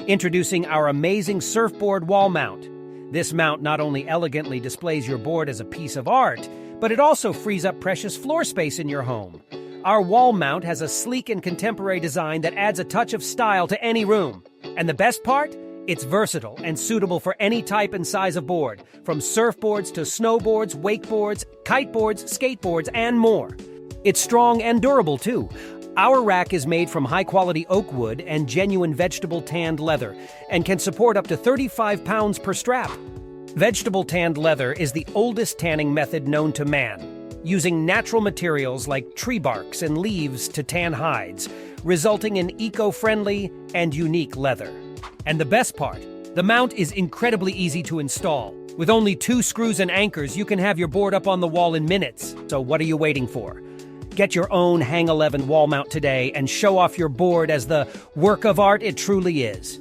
Introducing our amazing surfboard wall mount. This mount not only elegantly displays your board as a piece of art, but it also frees up precious floor space in your home. Our wall mount has a sleek and contemporary design that adds a touch of style to any room. And the best part? It's versatile and suitable for any type and size of board, from surfboards to snowboards, wakeboards, kiteboards, skateboards, and more. It's strong and durable, too. Our rack is made from high-quality oak wood and genuine vegetable tanned leather and can support up to 35 pounds per strap. Vegetable tanned leather is the oldest tanning method known to man, using natural materials like tree barks and leaves to tan hides, resulting in eco-friendly and unique leather. And the best part, the mount is incredibly easy to install. With only 2 screws and anchors, you can have your board up on the wall in minutes. So what are you waiting for? Get your own Hang 11 wall mount today and show off your board as the work of art it truly is.